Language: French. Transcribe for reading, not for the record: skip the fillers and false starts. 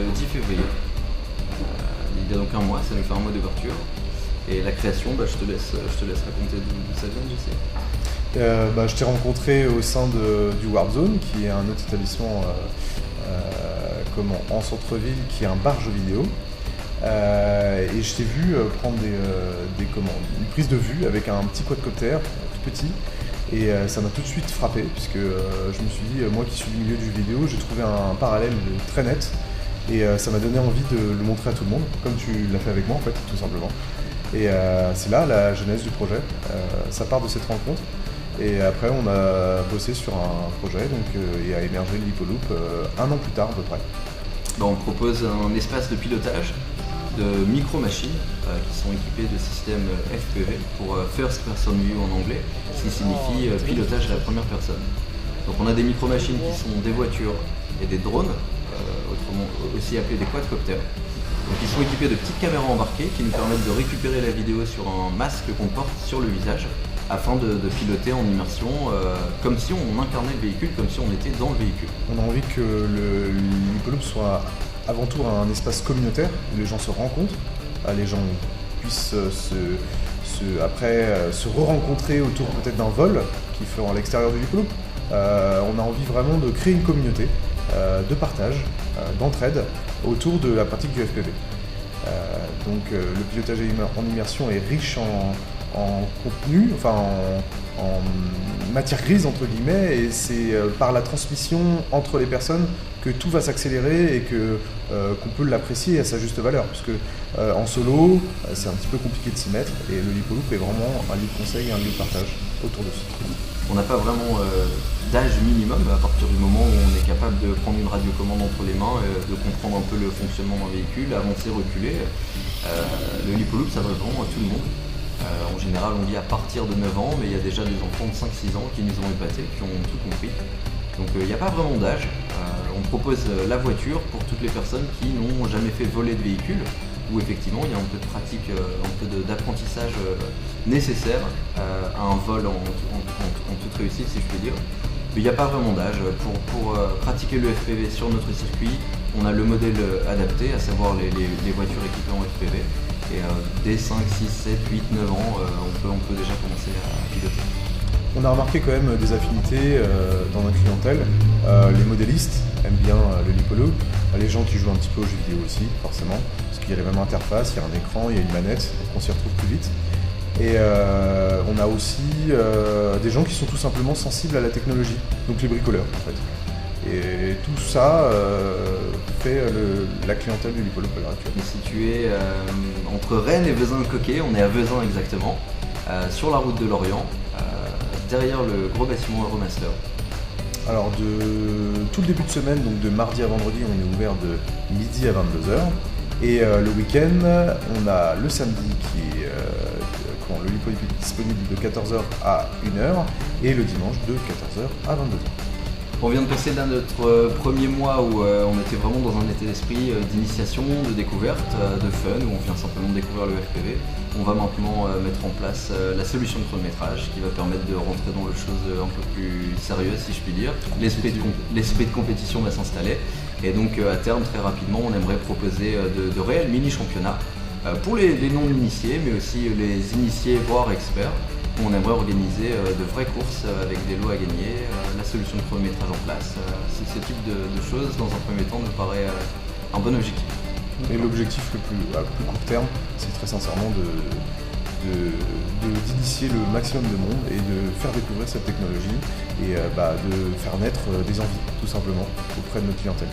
le 10 février. Il y a donc un mois, ça nous fait un mois d'ouverture. Et la création, je te laisse raconter d'où ça vient, Je t'ai rencontré au sein du Warp Zone, qui est un autre établissement en centre-ville, qui est un bar jeux vidéo. Et je t'ai vu prendre une prise de vue avec un petit quadcopter tout petit. Et ça m'a tout de suite frappé, puisque je me suis dit, moi qui suis du milieu du jeu vidéo, j'ai trouvé un parallèle très net. Et ça m'a donné envie de le montrer à tout le monde, comme tu l'as fait avec moi en fait, tout simplement. Et c'est là la genèse du projet. Ça part de cette rencontre. Et après, on a bossé sur un projet et a émergé le Lipoloop un an plus tard à peu près. On propose un espace de pilotage de micro-machines qui sont équipées de systèmes FPV pour First Person View en anglais, ce qui signifie pilotage à la première personne. Donc on a des micro-machines qui sont des voitures et des drones, autrement aussi appelés des quadcopters. Donc ils sont équipés de petites caméras embarquées qui nous permettent de récupérer la vidéo sur un masque qu'on porte sur le visage afin de piloter en immersion comme si on incarnait le véhicule, comme si on était dans le véhicule. On a envie que le Lipoloop soit avant tout un espace communautaire où les gens se rencontrent, les gens puissent se re-rencontrer autour peut-être d'un vol qu'ils feront à l'extérieur du Lipoloop. On a envie vraiment de créer une communauté de partage, d'entraide autour de la pratique du FPV. Le pilotage en immersion est riche en contenu, en matière grise entre guillemets, et c'est par la transmission entre les personnes que tout va s'accélérer et qu'on peut l'apprécier à sa juste valeur, parce que en solo c'est un petit peu compliqué de s'y mettre, et le Lipoloop est vraiment un lieu de conseil et un lieu de partage autour de ça. On n'a pas vraiment d'âge minimum à partir du moment où on est capable de prendre une radiocommande entre les mains, de comprendre un peu le fonctionnement d'un véhicule, avancer, reculer. Le Lipoloop s'adresse vraiment à tout le monde. En général on dit à partir de 9 ans, mais il y a déjà des enfants de 5-6 ans qui nous ont épatés, qui ont tout compris. Donc il n'y a pas vraiment d'âge. On propose la voiture pour toutes les personnes qui n'ont jamais fait voler de véhicule, où effectivement il y a un peu de pratique, un peu d'apprentissage nécessaire à un vol en toute réussite, si je puis dire. Mais il n'y a pas vraiment d'âge. Pour pratiquer le FPV sur notre circuit, on a le modèle adapté, à savoir les voitures équipées en FPV. Et dès 5, 6, 7, 8, 9 ans, on peut déjà commencer à piloter. On a remarqué quand même des affinités dans notre clientèle. Les modélistes aiment bien le Lipoloop, les gens qui jouent un petit peu aux jeux vidéo aussi, forcément, parce qu'il y a la même interface, il y a un écran, il y a une manette, donc on s'y retrouve plus vite. Et on a aussi des gens qui sont tout simplement sensibles à la technologie, donc les bricoleurs en fait. Et tout ça fait la clientèle du Lipoloop à l'heure actuelle. On est situé entre Rennes et Vezin-le-Coquet, on est à Vezin exactement, sur la route de Lorient, derrière le gros bâtiment Euromaster. Alors de tout le début de semaine, donc de mardi à vendredi, on est ouvert de midi à 22h. Et le week-end, on a le samedi quand le Lipoloop est disponible de 14h à 1h et le dimanche de 14h à 22h. On vient de passer là notre premier mois où on était vraiment dans un état d'esprit d'initiation, de découverte, de fun, où on vient simplement de découvrir le FPV. On va maintenant mettre en place la solution de chronométrage qui va permettre de rentrer dans les choses un peu plus sérieuses, si je puis dire. L'esprit de compétition va s'installer et donc à terme, très rapidement, on aimerait proposer de réels mini-championnats pour les non-initiés, mais aussi les initiés, voire experts. On aimerait organiser de vraies courses avec des lots à gagner, la solution de chronométrage en place. Ce type de choses, dans un premier temps, nous paraît un bon objectif. Et l'objectif à plus court terme, c'est très sincèrement d'initier le maximum de monde et de faire découvrir cette technologie et de faire naître des envies, tout simplement, auprès de notre clientèle.